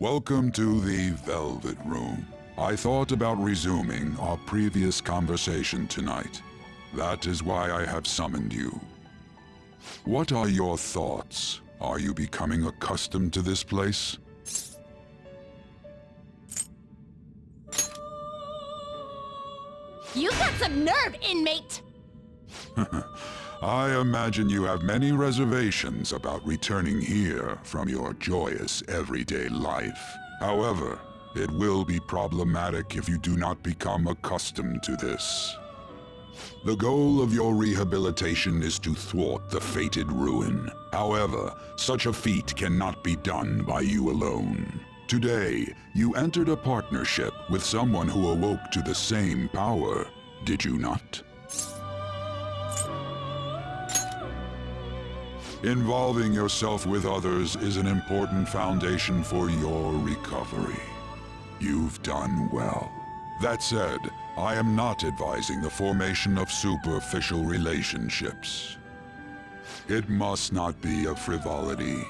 Welcome to the Velvet Room. I thought about resuming our previous conversation tonight. That is why I have summoned you. What are your thoughts? Are you becoming accustomed to this place? You got some nerve, inmate! I imagine you have many reservations about returning here from your joyous everyday life. However, it will be problematic if you do not become accustomed to this. The goal of your rehabilitation is to thwart the fated ruin. However, such a feat cannot be done by you alone. Today, you entered a partnership with someone who awoke to the same power, did you not? Involving yourself with others is an important foundation for your recovery. You've done well. That said, I am not advising the formation of superficial relationships. It must not be a frivolity,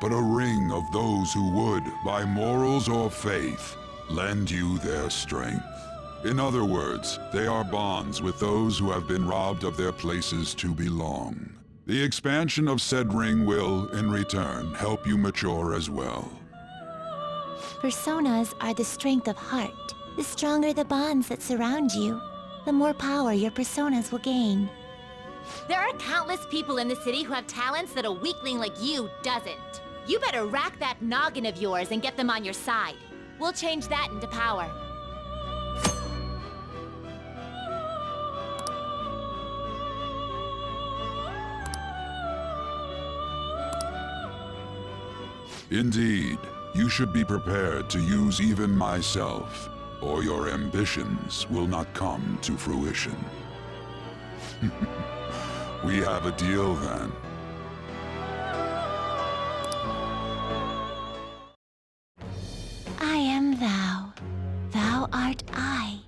but a ring of those who would, by morals or faith, lend you their strength. In other words, they are bonds with those who have been robbed of their places to belong. The expansion of said ring will, in return, help you mature as well. Personas are the strength of heart. The stronger the bonds that surround you, the more power your personas will gain. There are countless people in the city who have talents that a weakling like you doesn't. You better rack that noggin of yours and get them on your side. We'll change that into power. Indeed, you should be prepared to use even myself, or your ambitions will not come to fruition. We have a deal then. I am thou. Thou art I.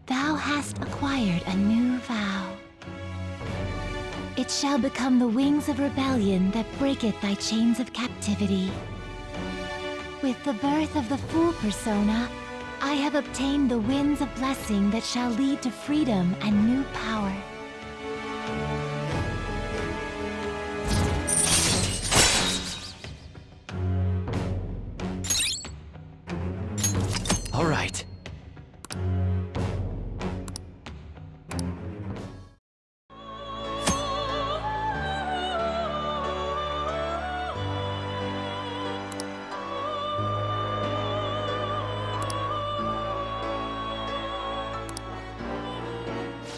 Thou hast acquired a new vow. It shall become the wings of rebellion that breaketh thy chains of captivity. With the birth of the Fool persona, I have obtained the winds of blessing that shall lead to freedom and new power. All right.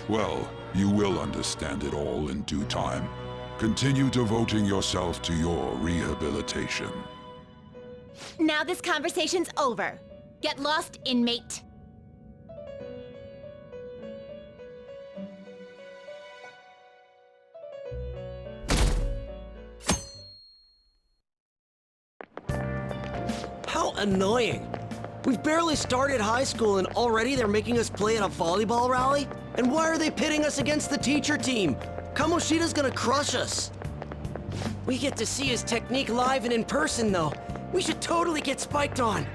Well, you will understand it all in due time. Continue devoting yourself to your rehabilitation. Now this conversation's over. Get lost, inmate. How annoying! We've barely started high school and already they're making us play at a volleyball rally? And why are they pitting us against the teacher team? Kamoshida's gonna crush us. We get to see his technique live and in person though. We should totally get spiked on.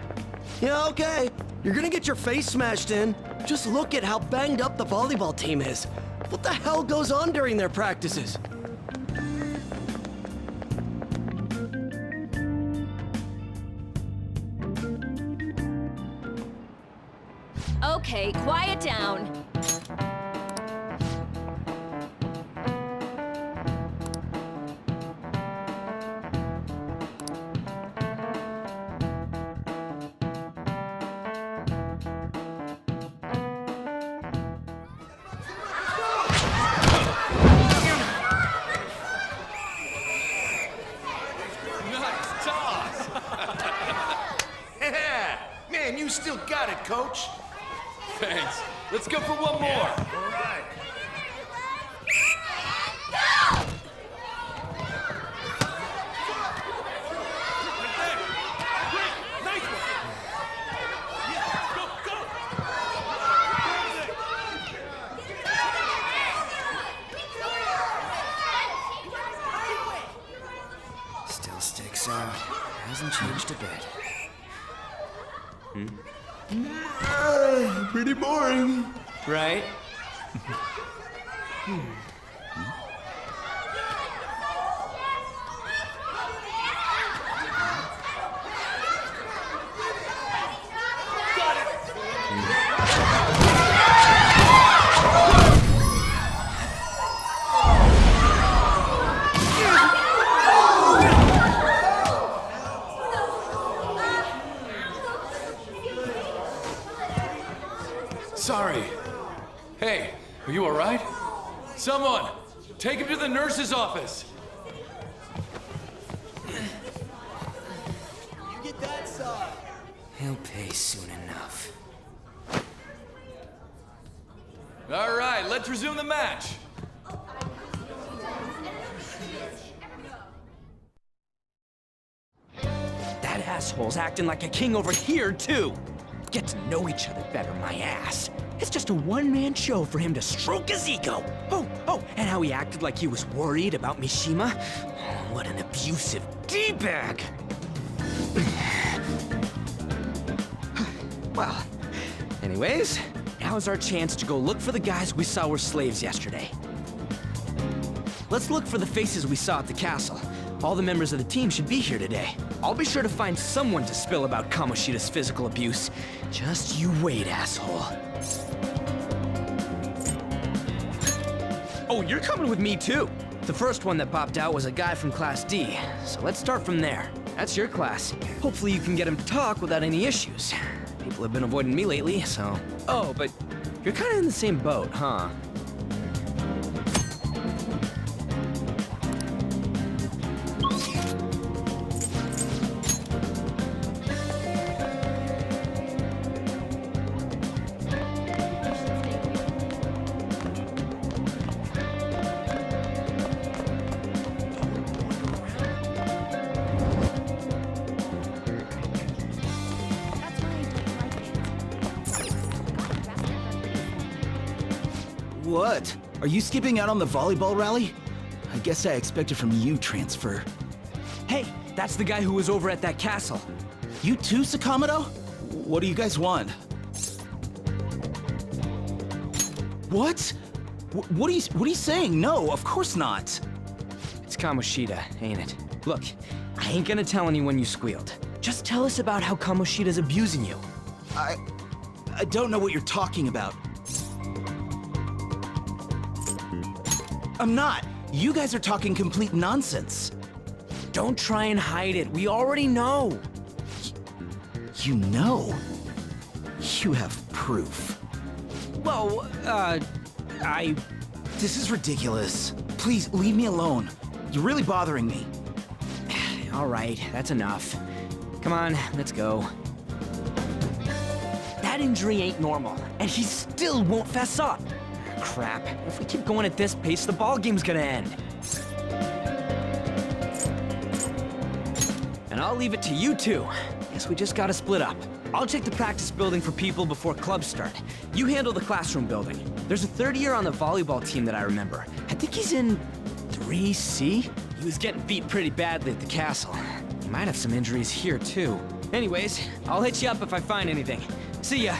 Yeah, okay. You're gonna get your face smashed in. Just look at how banged up the volleyball team is. What the hell goes on during their practices? Okay, quiet down. Thanks. Let's go for one more. All right. Still sticks out. Hasn't changed a bit. Pretty boring. Right? Sorry. Hey, are you all right? Someone, take him to the nurse's office. He'll pay soon enough. All right, let's resume the match. That asshole's acting like a king over here, too. Get to know each other better, my ass. It's just a one-man show for him to stroke his ego. Oh, and how he acted like he was worried about Mishima. Oh, what an abusive D-bag. Well, anyways, now's our chance to go look for the guys we saw were slaves yesterday. Let's look for the faces we saw at the castle. All the members of the team should be here today. I'll be sure to find someone to spill about Kamoshida's physical abuse. Just you wait, asshole. Oh, you're coming with me too. The first one that popped out was a guy from Class D, so let's start from there. That's your class. Hopefully you can get him to talk without any issues. People have been avoiding me lately, so... Oh, but you're kind of in the same boat, huh? What? Are you skipping out on the volleyball rally? I guess I expected from you, Transfer. Hey, that's the guy who was over at that castle. You too, Sakamoto? What do you guys want? What? What are you saying? No, of course not. It's Kamoshida, ain't it? Look, I ain't gonna tell anyone you squealed. Just tell us about how Kamoshida's abusing you. I don't know what you're talking about. I'm not. You guys are talking complete nonsense. Don't try and hide it. We already know. You know? You have proof. Well, This is ridiculous. Please, leave me alone. You're really bothering me. All right, that's enough. Come on, let's go. That injury ain't normal, and he still won't fess up. Crap. If we keep going at this pace, the ball game's gonna end. And I'll leave it to you two. Guess we just gotta split up. I'll check the practice building for people before clubs start. You handle the classroom building. There's a third year on the volleyball team that I remember. I think he's in 3C? He was getting beat pretty badly at the castle. He might have some injuries here, too. Anyways, I'll hit you up if I find anything. See ya.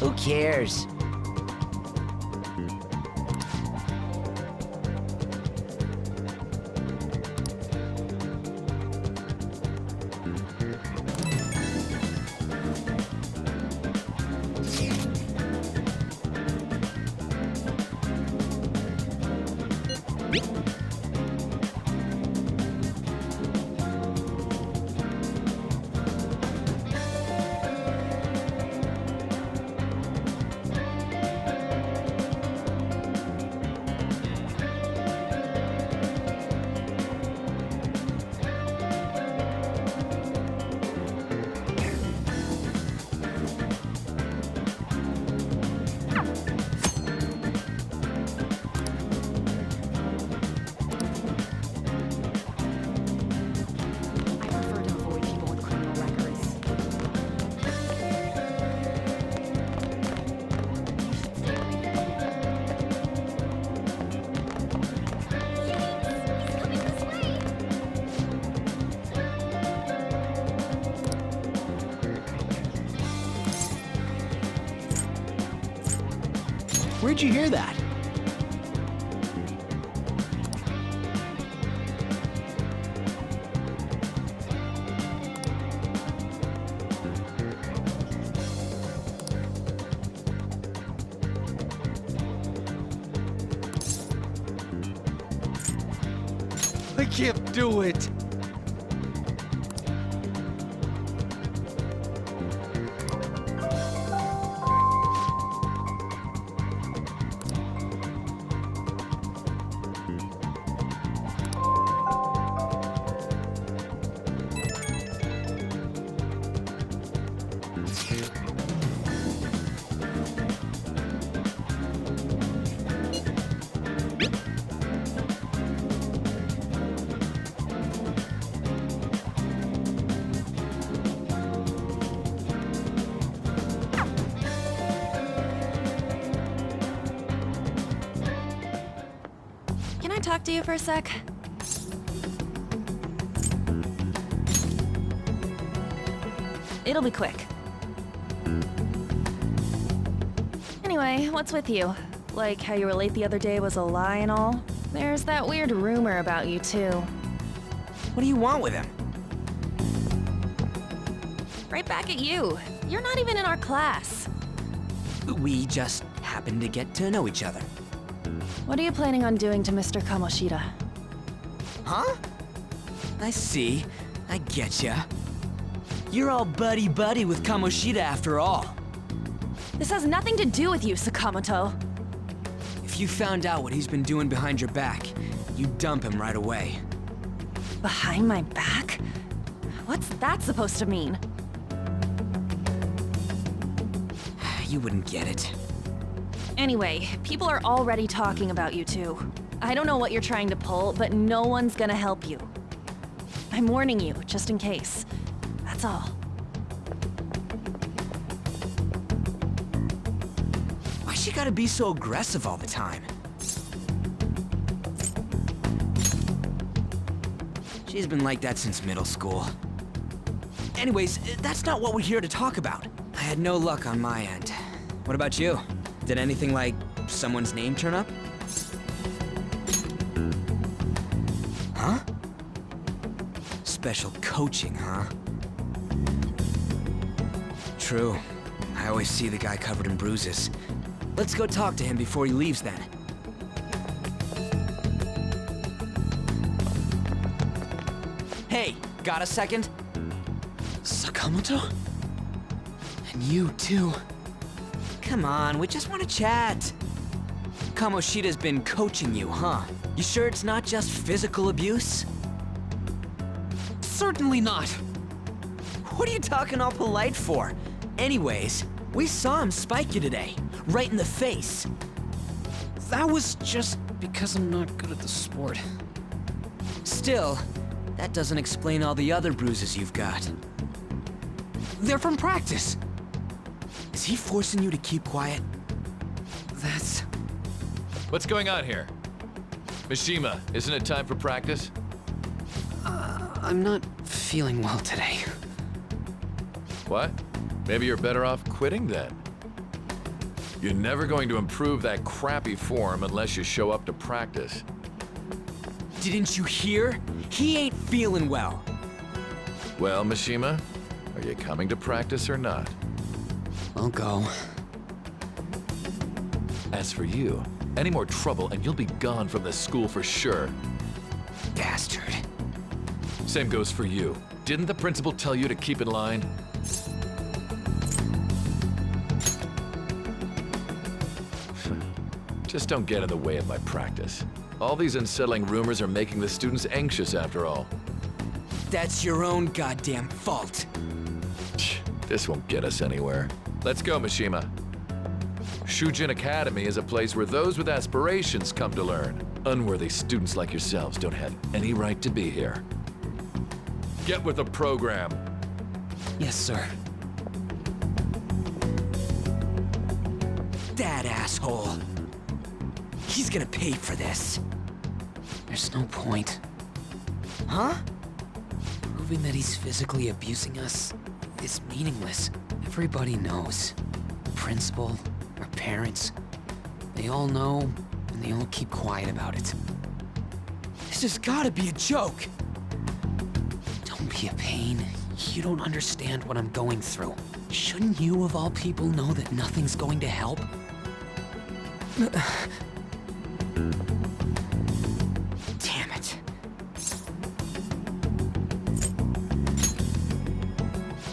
Who cares? Where'd you hear that? I can't do it. Can I talk to you for a sec? It'll be quick. Anyway, what's with you? Like how you were late the other day was a lie and all? There's that weird rumor about you too. What do you want with him? Right back at you. You're not even in our class. We just happened to get to know each other. What are you planning on doing to Mr. Kamoshida? Huh? I see. I getcha. You're all buddy-buddy with Kamoshida after all. This has nothing to do with you, Sakamoto. If you found out what he's been doing behind your back, you'd dump him right away. Behind my back? What's that supposed to mean? You wouldn't get it. Anyway, people are already talking about you two. I don't know what you're trying to pull, but no one's gonna help you. I'm warning you, just in case. That's all. Why she gotta be so aggressive all the time? She's been like that since middle school. Anyways, that's not what we're here to talk about. I had no luck on my end. What about you? Did anything like someone's name turn up? Huh? Special coaching, huh? True. I always see the guy covered in bruises. Let's go talk to him before he leaves then. Hey, got a second? Sakamoto? And you too. Come on, we just want to chat. Kamoshida's been coaching you, huh? You sure it's not just physical abuse? Certainly not. What are you talking all polite for? Anyways, we saw him spike you today, right in the face. That was just because I'm not good at the sport. Still, that doesn't explain all the other bruises you've got. They're from practice. Is he forcing you to keep quiet? That's... What's going on here? Mishima, isn't it time for practice? I'm not feeling well today. What? Maybe you're better off quitting then. You're never going to improve that crappy form unless you show up to practice. Didn't you hear? He ain't feeling well. Well, Mishima, are you coming to practice or not? I'll go. As for you, any more trouble and you'll be gone from this school for sure. Bastard. Same goes for you. Didn't the principal tell you to keep in line? Just don't get in the way of my practice. All these unsettling rumors are making the students anxious after all. That's your own goddamn fault. This won't get us anywhere. Let's go, Mishima. Shujin Academy is a place where those with aspirations come to learn. Unworthy students like yourselves don't have any right to be here. Get with the program. Yes, sir. That asshole. He's gonna pay for this. There's no point. Huh? Proving that he's physically abusing us is meaningless. Everybody knows. The principal, our parents, they all know, and they all keep quiet about it. This has gotta be a joke. Don't be a pain. You don't understand what I'm going through. Shouldn't you, of all people, know that nothing's going to help? Damn it.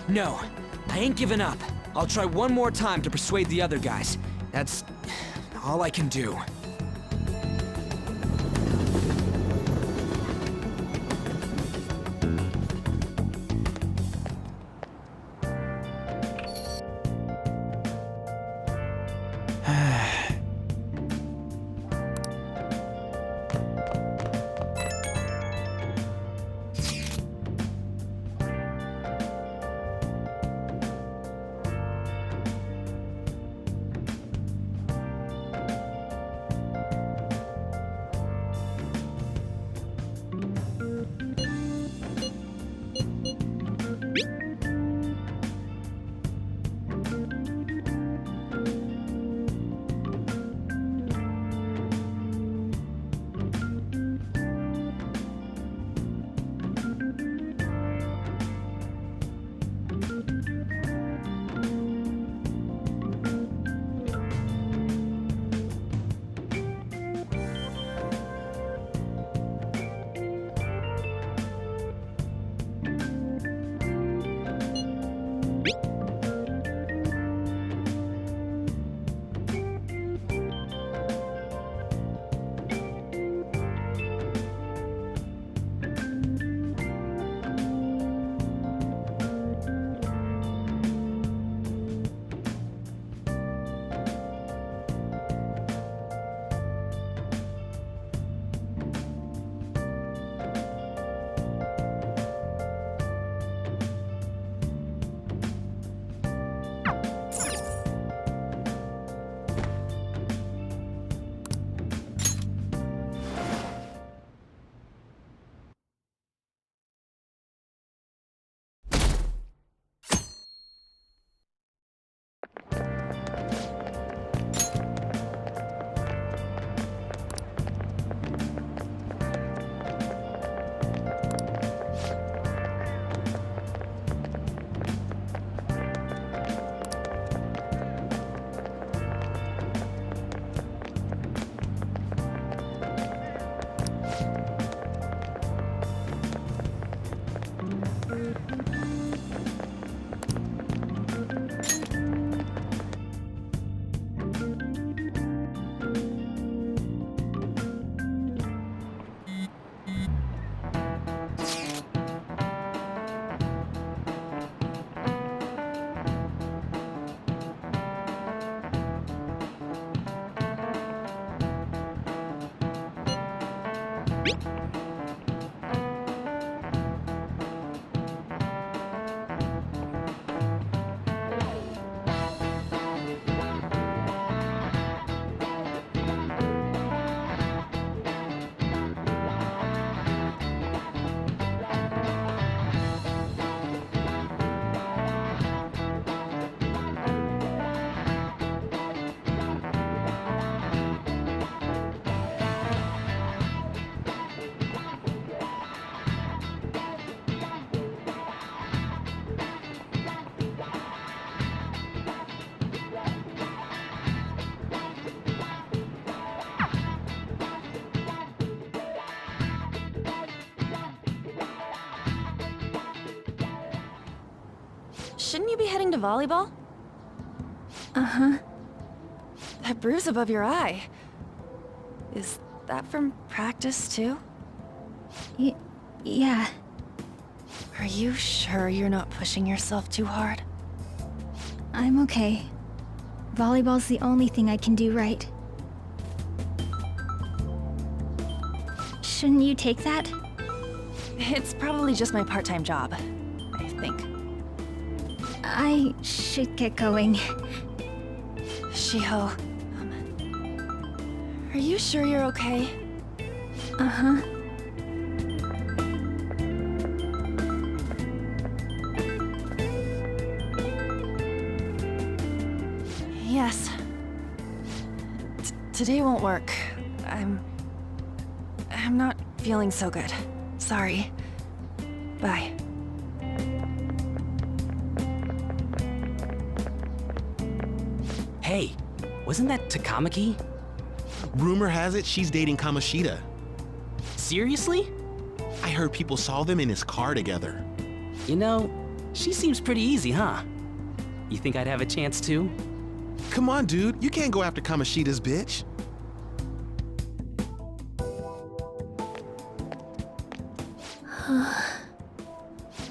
No, I ain't giving up. I'll try one more time to persuade the other guys. That's all I can do. shouldn't you be heading to volleyball? Uh-huh. That bruise above your eye. Is that from practice, too? Yeah. Are you sure you're not pushing yourself too hard? I'm okay. Volleyball's the only thing I can do right. Shouldn't you take that? It's probably just my part-time job, I think. I should get going. Shiho, are you sure you're okay? Uh-huh. Yes. Today won't work. I'm not feeling so good. Sorry. Bye. Hey, wasn't that Takamaki? Rumor has it she's dating Kamoshida. Seriously? I heard people saw them in his car together. You know, she seems pretty easy, huh? You think I'd have a chance too? Come on, dude. You can't go after Kamoshida's bitch.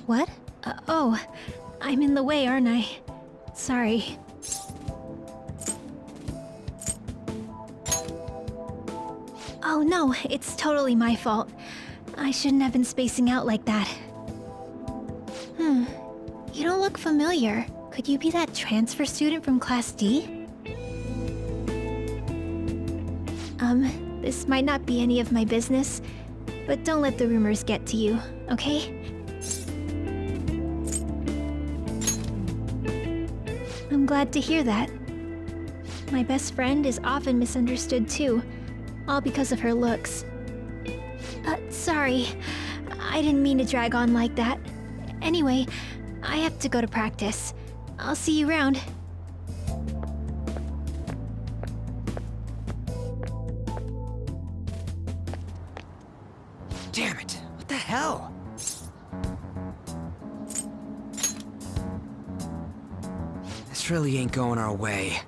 What? Oh, I'm in the way, aren't I? Sorry. Oh no, it's totally my fault. I shouldn't have been spacing out like that. You don't look familiar. Could you be that transfer student from Class D? This might not be any of my business, but don't let the rumors get to you, okay? I'm glad to hear that. My best friend is often misunderstood too, all because of her looks. Sorry. I didn't mean to drag on like that. Anyway, I have to go to practice. I'll see you around. Damn it, what the hell? This really ain't going our way.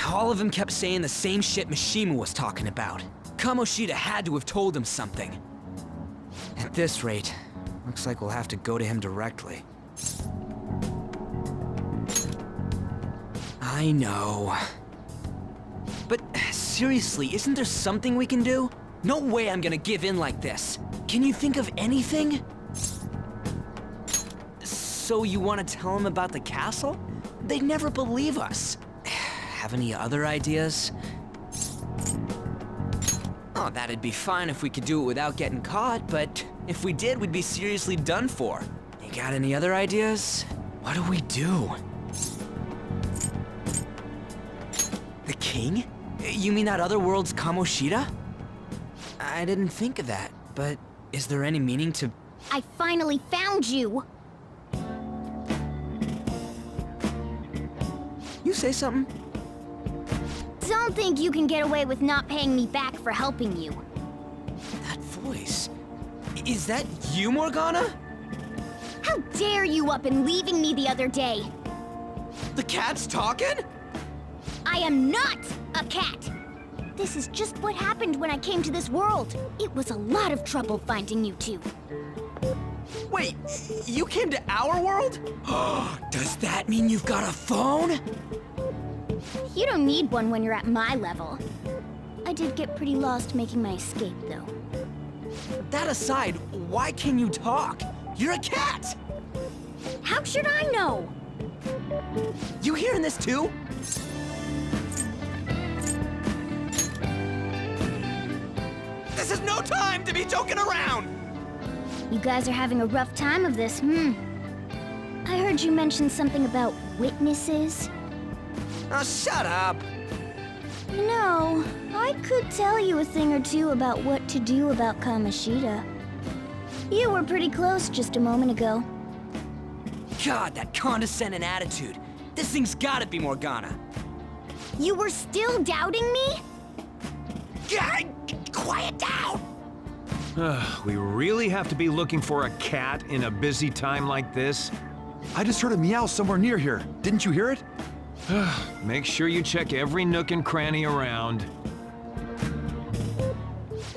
All of them kept saying the same shit Mishima was talking about. Kamoshida had to have told him something. At this rate, looks like we'll have to go to him directly. I know. But seriously, isn't there something we can do? No way I'm gonna give in like this. Can you think of anything? So you want to tell him about the castle? They'd never believe us. Have any other ideas? Oh, that'd be fine if we could do it without getting caught, but if we did, we'd be seriously done for. You got any other ideas? What do we do? The king? You mean that other world's Kamoshida? I didn't think of that, but is there any meaning to... I finally found you! You say something? Don't think you can get away with not paying me back for helping you. That voice... Is that you, Morgana? How dare you up and leaving me the other day? The cat's talking? I am not a cat! This is just what happened when I came to this world. It was a lot of trouble finding you two. Wait, you came to our world? Does that mean you've got a phone? You don't need one when you're at my level. I did get pretty lost making my escape, though. That aside, why can you talk? You're a cat! How should I know? You hearing this too? This is no time to be joking around! You guys are having a rough time of this, I heard you mention something about witnesses. Oh, shut up! You know, I could tell you a thing or two about what to do about Kamoshida. You were pretty close just a moment ago. God, that condescending attitude. This thing's gotta be Morgana. You were still doubting me? God, quiet down! We really have to be looking for a cat in a busy time like this? I just heard a meow somewhere near here. Didn't you hear it? Make sure you check every nook and cranny around.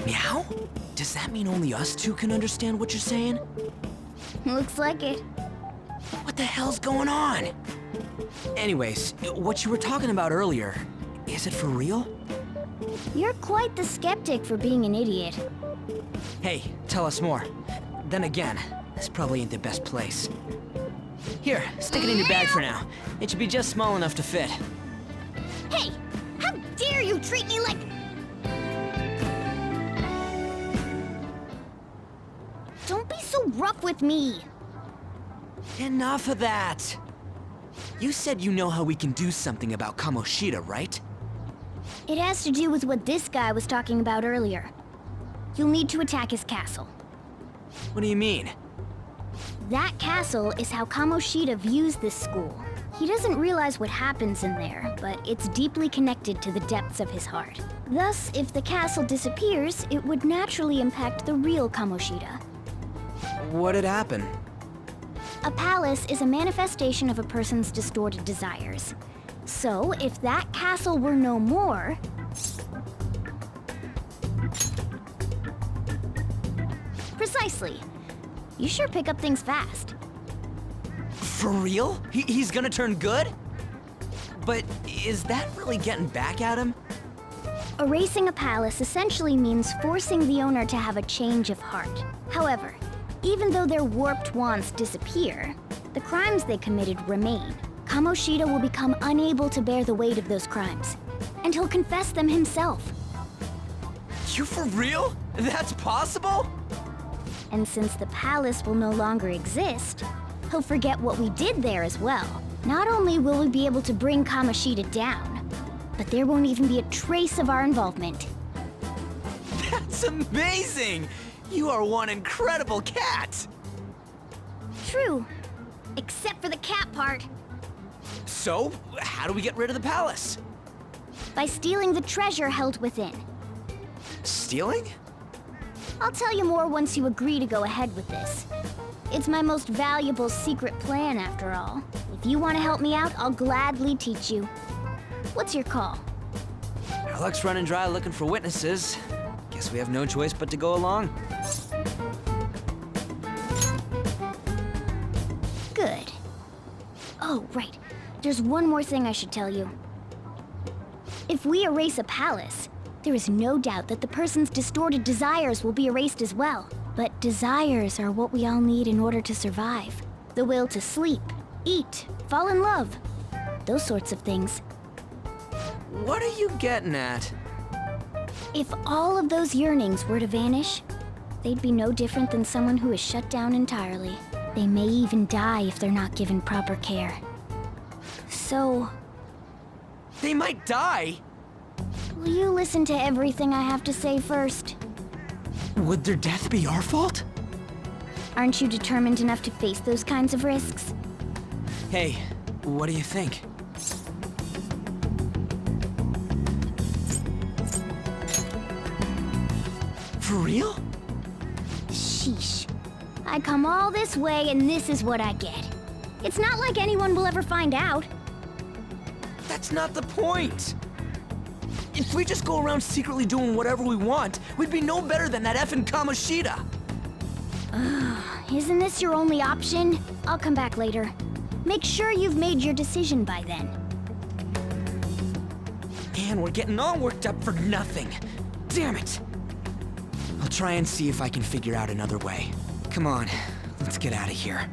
Meow? Does that mean only us two can understand what you're saying? Looks like it. What the hell's going on? Anyways, what you were talking about earlier, is it for real? You're quite the skeptic for being an idiot. Hey, tell us more. Then again, this probably ain't the best place. Here, stick it in your bag for now. It should be just small enough to fit. Hey! How dare you treat me like... Don't be so rough with me! Enough of that! You said you know how we can do something about Kamoshida, right? It has to do with what this guy was talking about earlier. You'll need to attack his castle. What do you mean? That castle is how Kamoshida views this school. He doesn't realize what happens in there, but it's deeply connected to the depths of his heart. Thus, if the castle disappears, it would naturally impact the real Kamoshida. What'd happen? A palace is a manifestation of a person's distorted desires. So, if that castle were no more... Precisely. You sure pick up things fast. For real? He's gonna turn good? But is that really getting back at him? Erasing a palace essentially means forcing the owner to have a change of heart. However, even though their warped wants disappear, the crimes they committed remain. Kamoshida will become unable to bear the weight of those crimes, and he'll confess them himself. You for real? That's possible? And since the palace will no longer exist, he'll forget what we did there as well. Not only will we be able to bring Kamoshida down, but there won't even be a trace of our involvement. That's amazing! You are one incredible cat! True. Except for the cat part. So, how do we get rid of the palace? By stealing the treasure held within. Stealing? I'll tell you more once you agree to go ahead with this. It's my most valuable secret plan, after all. If you want to help me out, I'll gladly teach you. What's your call? Our luck's running dry looking for witnesses. Guess we have no choice but to go along. Good. Oh, right. There's one more thing I should tell you. If we erase a palace, there is no doubt that the person's distorted desires will be erased as well. But desires are what we all need in order to survive. The will to sleep, eat, fall in love. Those sorts of things. What are you getting at? If all of those yearnings were to vanish, they'd be no different than someone who is shut down entirely. They may even die if they're not given proper care. So... They might die? will you listen to everything I have to say first? Would their death be our fault? Aren't you determined enough to face those kinds of risks? Hey, what do you think? For real? Sheesh. I come all this way and this is what I get. It's not like anyone will ever find out. That's not the point! If we just go around secretly doing whatever we want, we'd be no better than that effing Kamoshida! Isn't this your only option? I'll come back later. Make sure you've made your decision by then. Man, we're getting all worked up for nothing. Damn it! I'll try and see if I can figure out another way. Come on, let's get out of here.